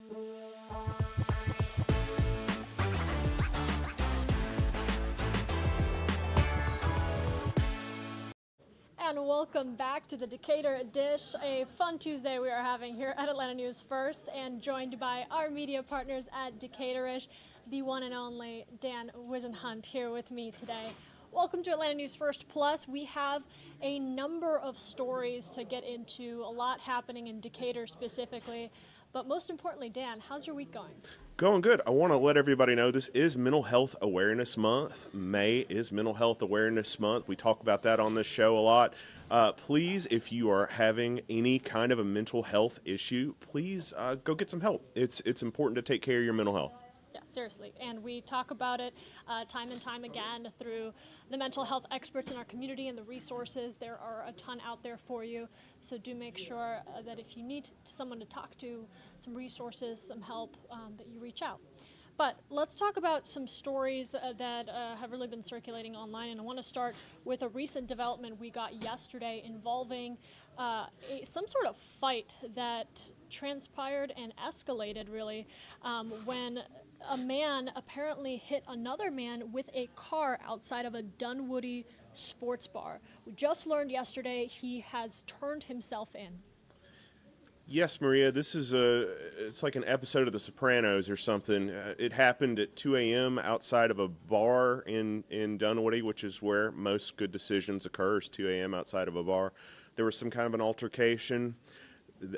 And welcome back to the Decatur Dish, a fun Tuesday we are having here at Atlanta News First, and joined by our media partners at Decaturish, the one and only Dan Wisenhunt here with me today. Welcome to Atlanta News First Plus. We have a number of stories to get into, a lot happening in Decatur specifically, but most importantly, Dan, how's your week going? Going good. I want to let everybody know this is Mental Health Awareness Month. May is Mental Health Awareness Month. We talk about that on this show a lot. Please, if you are having any kind of a mental health issue, please go get some help. It's important to take care of your mental health. Yeah, seriously. And we talk about it time and time again through the mental health experts in our community and the resources. There are a ton out there for you. So do make sure that if you need someone to talk to, some resources, some help, that you reach out. But let's talk about some stories that have really been circulating online. And I want to start with a recent development we got yesterday involving some sort of fight that transpired and escalated, really, when a man apparently hit another man with a car outside of a Dunwoody sports bar. We just learned yesterday he has turned himself in. Yes, Maria, this is it's like an episode of The Sopranos or something. It happened at 2 a.m. outside of a bar in Dunwoody, which is where most good decisions occur, is 2 a.m. outside of a bar. There was some kind of an altercation.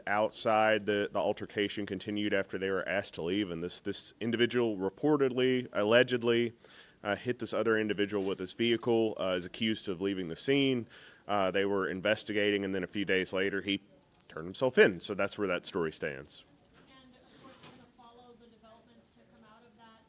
Outside, the altercation continued after they were asked to leave, and this individual reportedly, allegedly, hit this other individual with his vehicle, is accused of leaving the scene. They were investigating, and then a few days later, he turned himself in. So that's where that story stands. And of course, we're going to follow the developments to come out of that.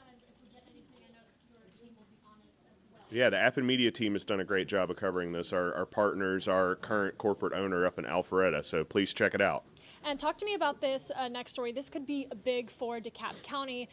And if we get anything, I know your team will be on it as well. Yeah, the App and Media team has done a great job of covering this. Our partners, our current corporate owner up in Alpharetta, so please check it out. And talk to me about this next story. This could be big for DeKalb County,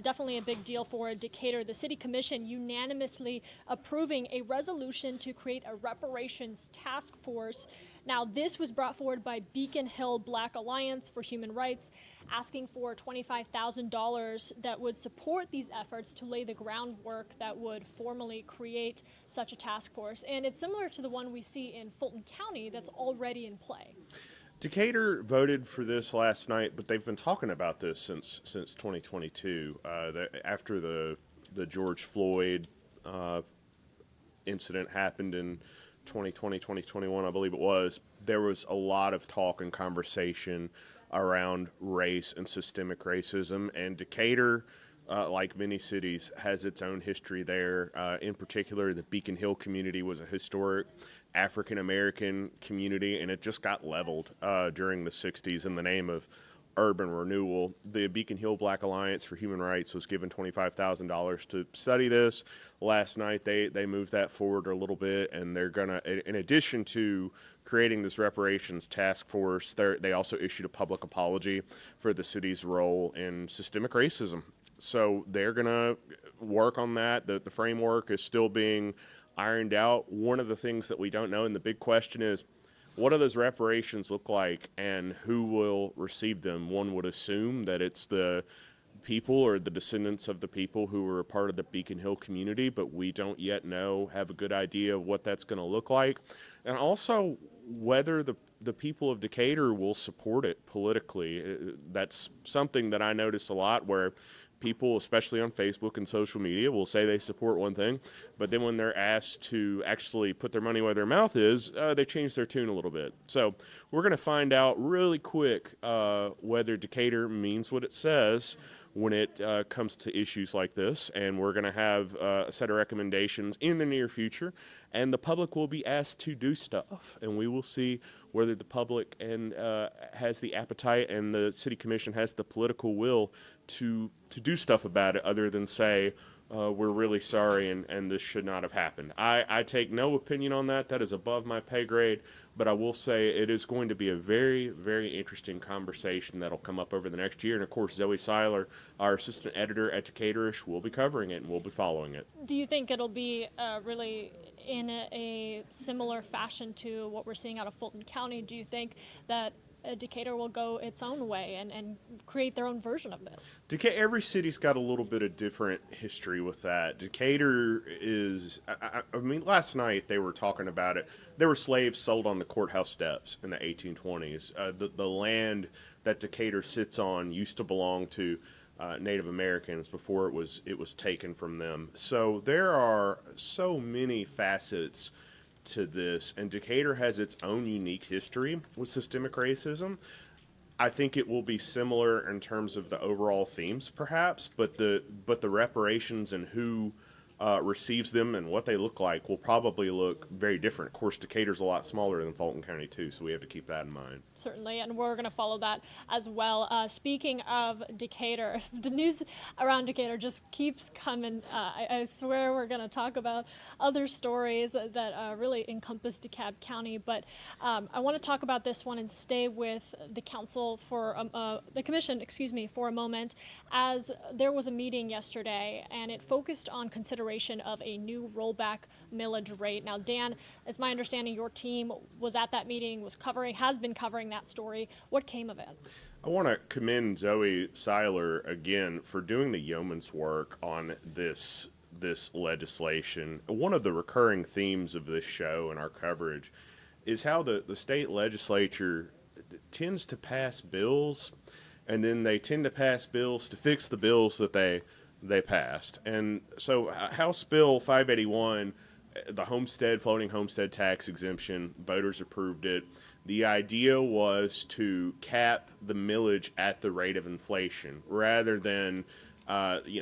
definitely a big deal for Decatur. The City Commission unanimously approving a resolution to create a reparations task force. Now, this was brought forward by Beacon Hill Black Alliance for Human Rights, asking for $25,000 that would support these efforts to lay the groundwork that would formally create such a task force. And it's similar to the one we see in Fulton County that's already in play. Decatur voted for this last night, but they've been talking about this since 2022. After the George Floyd incident happened in 2020, 2021, I believe it was, there was a lot of talk and conversation around race and systemic racism, and Decatur, like many cities, has its own history there. In particular, the Beacon Hill community was a historic African-American community, and it just got leveled during the 60s in the name of urban renewal. The Beacon Hill Black Alliance for Human Rights was given $25,000 to study this. Last night, they moved that forward a little bit, and they're going to, in addition to creating this reparations task force, they also issued a public apology for the city's role in systemic racism. So they're going to work on that. The framework is still being ironed out. One of the things that we don't know, and the big question is, what do those reparations look like and who will receive them? One would assume that it's the people or the descendants of the people who were a part of the Beacon Hill community, but we don't yet have a good idea of what that's going to look like. And also whether the people of Decatur will support it politically. That's something that I notice a lot, where people, especially on Facebook and social media, will say they support one thing, but then when they're asked to actually put their money where their mouth is, they change their tune a little bit. So we're going to find out really quick whether Decatur means what it says when it comes to issues like this, and we're going to have a set of recommendations in the near future, and the public will be asked to do stuff, and we will see whether the public has the appetite and the City Commission has the political will to do stuff about it, other than say, we're really sorry and this should not have happened. I take no opinion on that. That is above my pay grade, but I will say it is going to be a very, very interesting conversation that'll come up over the next year. And of course, Zoe Seiler, our assistant editor at Decaturish, will be covering it and we'll be following it. Do you think it'll be really in a similar fashion to what we're seeing out of Fulton County? Do you think that Decatur will go its own way and create their own version of this. Every city's got a little bit of different history with that. Decatur is, I mean, last night they were talking about it. There were slaves sold on the courthouse steps in the 1820s. The land that Decatur sits on used to belong to Native Americans before it was taken from them. So there are so many facets to this, and Decatur has its own unique history with systemic racism. I think it will be similar in terms of the overall themes, perhaps, but the reparations and who receives them and what they look like will probably look very different. Of course, Decatur's a lot smaller than Fulton County, too, so we have to keep that in mind. Certainly, and we're going to follow that as well. Speaking of Decatur, the news around Decatur just keeps coming. I swear we're going to talk about other stories that really encompass DeKalb County, but I want to talk about this one and stay with the council for the commission, for a moment, as there was a meeting yesterday, and it focused on consideration of a new rollback millage rate. Now, Dan, it's my understanding your team was at that meeting, has been covering that story. What came of it? I want to commend Zoe Seiler again for doing the yeoman's work on this legislation. One of the recurring themes of this show and our coverage is how the state legislature tends to pass bills, and then they tend to pass bills to fix the bills that they passed. And so House Bill 581, the floating homestead tax exemption, voters approved it. The idea was to cap the millage at the rate of inflation rather than,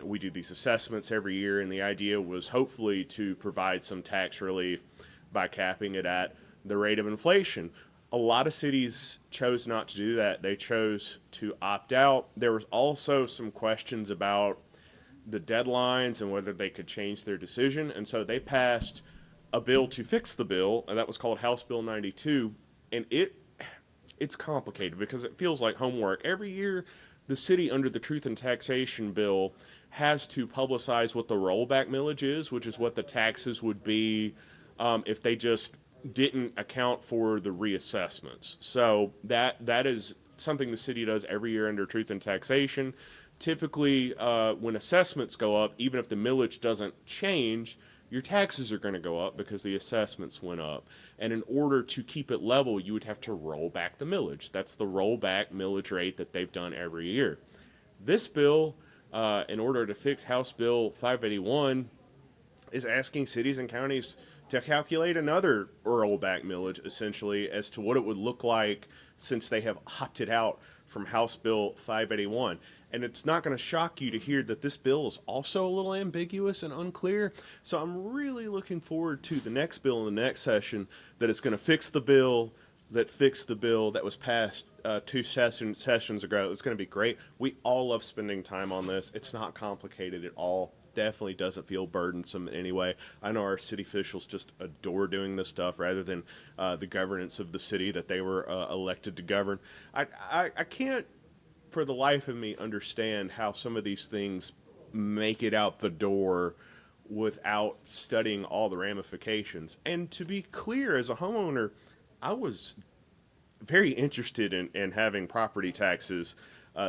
we do these assessments every year, and the idea was hopefully to provide some tax relief by capping it at the rate of inflation. A lot of cities chose not to do that. They chose to opt out. There was also some questions about the deadlines and whether they could change their decision, and so they passed a bill to fix the bill, and that was called House Bill 92, and it's complicated because it feels like homework. Every year, the city, under the Truth in Taxation bill, has to publicize what the rollback millage is, which is what the taxes would be if they just didn't account for the reassessments. So that is something the city does every year under Truth in Taxation. Typically, when assessments go up, even if the millage doesn't change, your taxes are going to go up because the assessments went up. And in order to keep it level, you would have to roll back the millage. That's the rollback millage rate that they've done every year. This bill, in order to fix House Bill 581, is asking cities and counties to calculate another rollback millage, essentially, as to what it would look like since they have opted out from House Bill 581. And it's not going to shock you to hear that this bill is also a little ambiguous and unclear. So I'm really looking forward to the next bill in the next session that is going to fix the bill that was passed 2 sessions ago. It's going to be great. We all love spending time on this. It's not complicated at all. Definitely doesn't feel burdensome in any way. I know our city officials just adore doing this stuff rather than the governance of the city that they were elected to govern. I can't for the life of me understand how some of these things make it out the door without studying all the ramifications. And to be clear, as a homeowner, I was very interested in having property taxes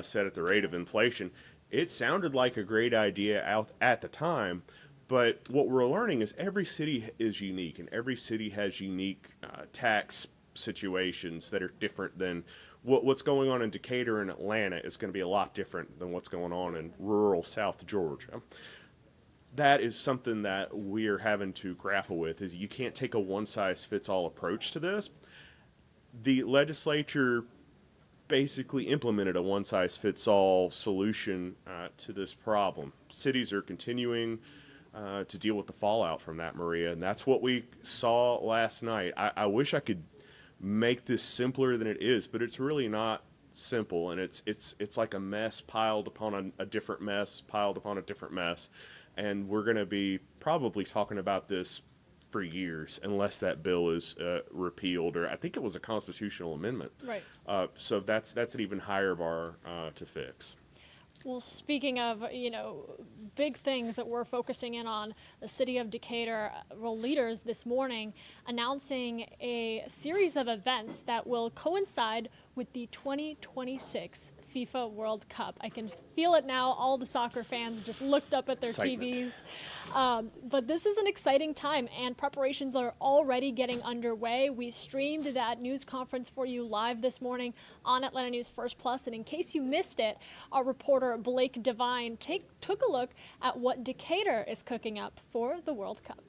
set at the rate of inflation. It sounded like a great idea out at the time, but what we're learning is every city is unique, and every city has unique tax situations that are different than what's going on in Decatur and Atlanta is going to be a lot different than what's going on in rural South Georgia. That is something that we're having to grapple with, is you can't take a one-size-fits-all approach to this. The legislature basically implemented a one-size-fits-all solution to this problem. Cities are continuing to deal with the fallout from that, Maria, and that's what we saw last night. I wish I could make this simpler than it is, but it's really not simple, and it's like a mess piled upon a different mess piled upon a different mess, and we're going to be probably talking about this for years unless that bill is repealed, or I think it was a constitutional amendment. Right. So that's an even higher bar to fix. Well, speaking of, big things that we're focusing in on, the city of Decatur leaders this morning announcing a series of events that will coincide with the 2026 FIFA World Cup. I can feel it now. All the soccer fans just looked up at their Excitement. TVs. But this is an exciting time, and preparations are already getting underway. We streamed that news conference for you live this morning on Atlanta News First Plus, and in case you missed it, our reporter Blake Devine took a look at what Decatur is cooking up for the World Cup.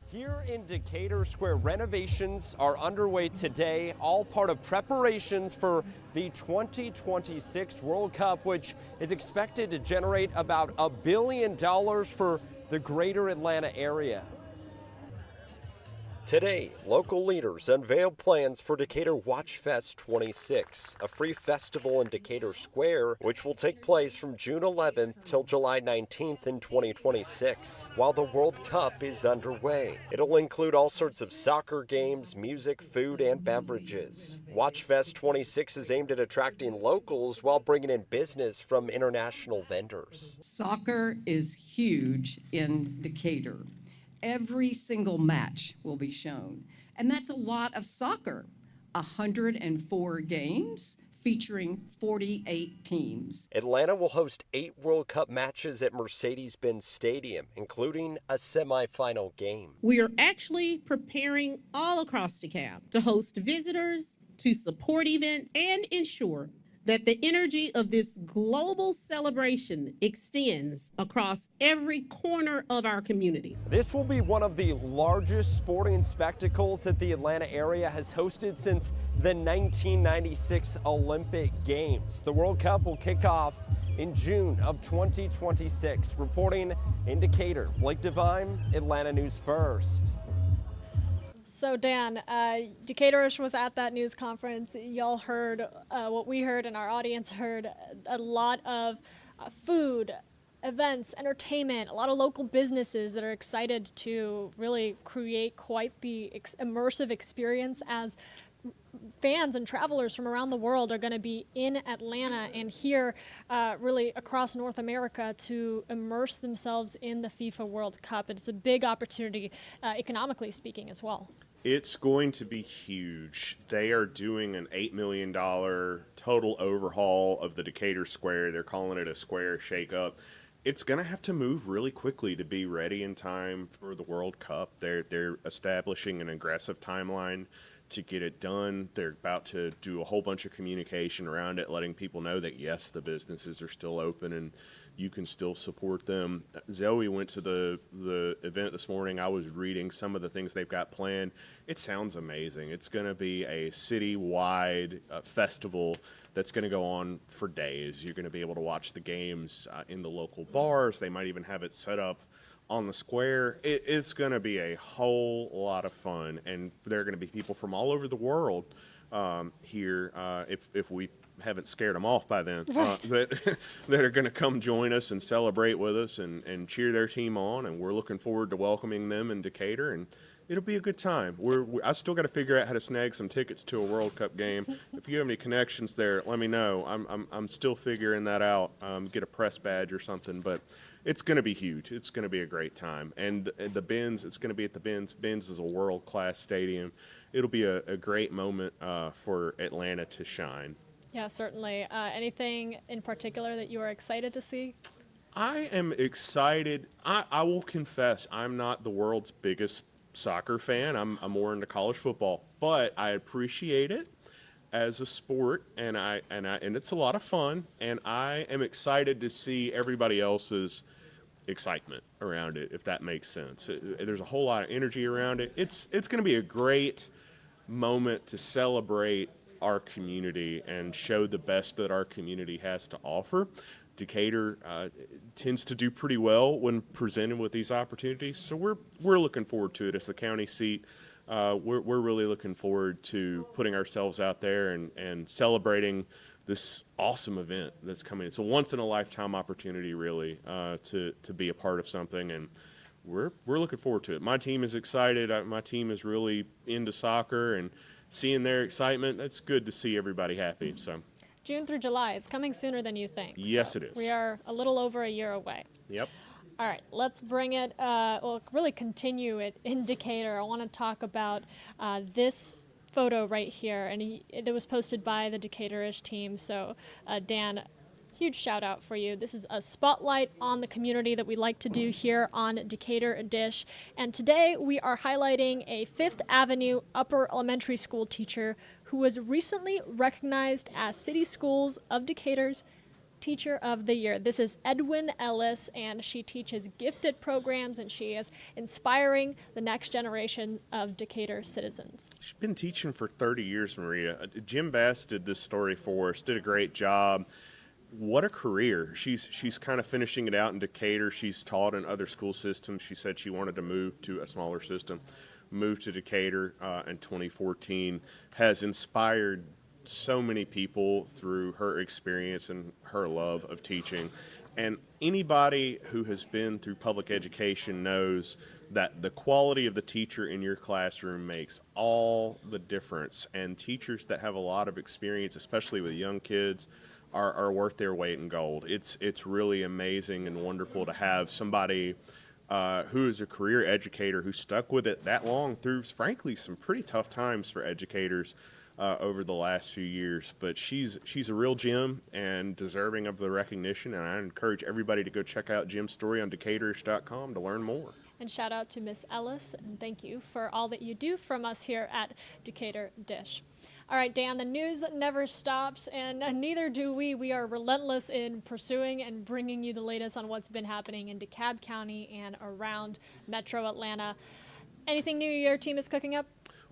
Here in Decatur Square, renovations are underway today, all part of preparations for the 2026 World Cup, which is expected to generate about $1 billion for the greater Atlanta area. Today, local leaders unveiled plans for Decatur Watch Fest 26, a free festival in Decatur Square, which will take place from June 11th till July 19th in 2026, while the World Cup is underway. It'll include all sorts of soccer games, music, food, and beverages. Watch Fest 26 is aimed at attracting locals while bringing in business from international vendors. Soccer is huge in Decatur. Every single match will be shown. And that's a lot of soccer. 104 games featuring 48 teams. Atlanta will host 8 World Cup matches at Mercedes-Benz Stadium, including a semifinal game. We are actually preparing all across DeKalb to host visitors, to support events, and ensure that the energy of this global celebration extends across every corner of our community. This will be one of the largest sporting spectacles that the Atlanta area has hosted since the 1996 Olympic Games. The World Cup will kick off in June of 2026. Reporting in Decatur, Blake Devine, Atlanta News First. So Dan, Decatur was at that news conference. Y'all heard what we heard and our audience heard, a lot of food, events, entertainment, a lot of local businesses that are excited to really create quite the immersive experience as fans and travelers from around the world are going to be in Atlanta and here really across North America to immerse themselves in the FIFA World Cup. It's a big opportunity economically speaking as well. It's going to be huge. They are doing an $8 million total overhaul of the Decatur Square. They're calling it a square shakeup. It's going to have to move really quickly to be ready in time for the World Cup. They're establishing an aggressive timeline to get it done. They're about to do a whole bunch of communication around it, letting people know that, yes, the businesses are still open and you can still support them. Zoe went to the event this morning. I was reading some of the things they've got planned. It sounds amazing. It's going to be a city-wide festival that's going to go on for days. You're going to be able to watch the games in the local bars. They might even have it set up on the square. It's going to be a whole lot of fun, and there are going to be people from all over the world here if we haven't scared them off by then, that are going to come join us and celebrate with us and cheer their team on, and we're looking forward to welcoming them in Decatur, and it'll be a good time. I still got to figure out how to snag some tickets to a World Cup game. If you have any connections there, let me know. I'm still figuring that out. Get a press badge or something, but it's going to be huge. It's going to be a great time. And the Benz, it's going to be at the Benz. Benz is a world-class stadium. It'll be a great moment for Atlanta to shine. Yeah, certainly. Anything in particular that you are excited to see? I am excited. I will confess, I'm not the world's biggest soccer fan. I'm more into college football, but I appreciate it as a sport, and it's a lot of fun, and I am excited to see everybody else's excitement around it, if that makes sense. There's a whole lot of energy around it. It's going to be a great moment to celebrate our community and show the best that our community has to offer. Decatur tends to do pretty well when presented with these opportunities, so we're looking forward to it. As the county seat, we're really looking forward to putting ourselves out there and celebrating this awesome event that's coming. It's a once-in-a-lifetime opportunity, really, to be a part of something, and we're looking forward to it. My team is excited. My team is really into soccer, and seeing their excitement, it's good to see everybody happy. So June through July, it's coming sooner than you think. Yes, so it is. We are a little over a year away. Yep. All right, let's bring it, really continue it in Decatur. I want to talk about this photo right here, and it was posted by the Decatur-ish team. So, Dan, huge shout out for you. This is a spotlight on the community that we like to do here on Decatur Dish. And today we are highlighting a Fifth Avenue upper elementary school teacher who was recently recognized as City Schools of Decatur's Teacher of the Year. This is Edwin Ellis, and she teaches gifted programs, and she is inspiring the next generation of Decatur citizens. She's been teaching for 30 years, Maria. Jim Bass did this story for us, did a great job. What a career. She's kind of finishing it out in Decatur. She's taught in other school systems. She said she wanted to move to a smaller system, moved to Decatur in 2014, has inspired so many people through her experience and her love of teaching. And anybody who has been through public education knows that the quality of the teacher in your classroom makes all the difference. And teachers that have a lot of experience, especially with young kids, are worth their weight in gold. It's really amazing and wonderful to have somebody who is a career educator who stuck with it that long through, frankly, some pretty tough times for educators over the last few years. But she's a real gem and deserving of the recognition, and I encourage everybody to go check out Jim's story on Decaturish.com to learn more. And shout out to Miss Ellis, and thank you for all that you do from us here at Decatur Dish. All right, Dan, the news never stops, and neither do we. We are relentless in pursuing and bringing you the latest on what's been happening in DeKalb County and around Metro Atlanta. Anything new your team is cooking up?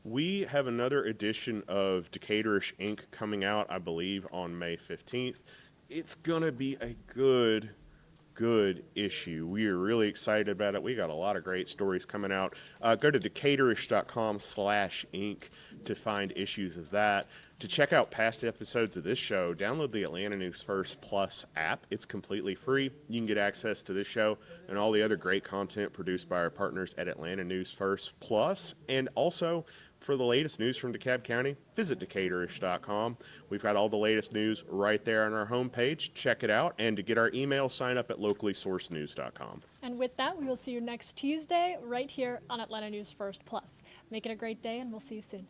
We have another edition of Decatorish Inc. coming out, I believe, on May 15th. It's going to be a good issue. We are really excited about it. We got a lot of great stories coming out. Go to Decaturish.com/Inc. to find issues of that. To check out past episodes of this show, download the Atlanta News First Plus app. It's completely free. You can get access to this show and all the other great content produced by our partners at Atlanta News First Plus. And also, for the latest news from DeKalb County, visit Decaturish.com. We've got all the latest news right there on our homepage. Check it out. And to get our email, sign up at locallysourcednews.com. And with that, we will see you next Tuesday right here on Atlanta News First Plus. Make it a great day, and we'll see you soon.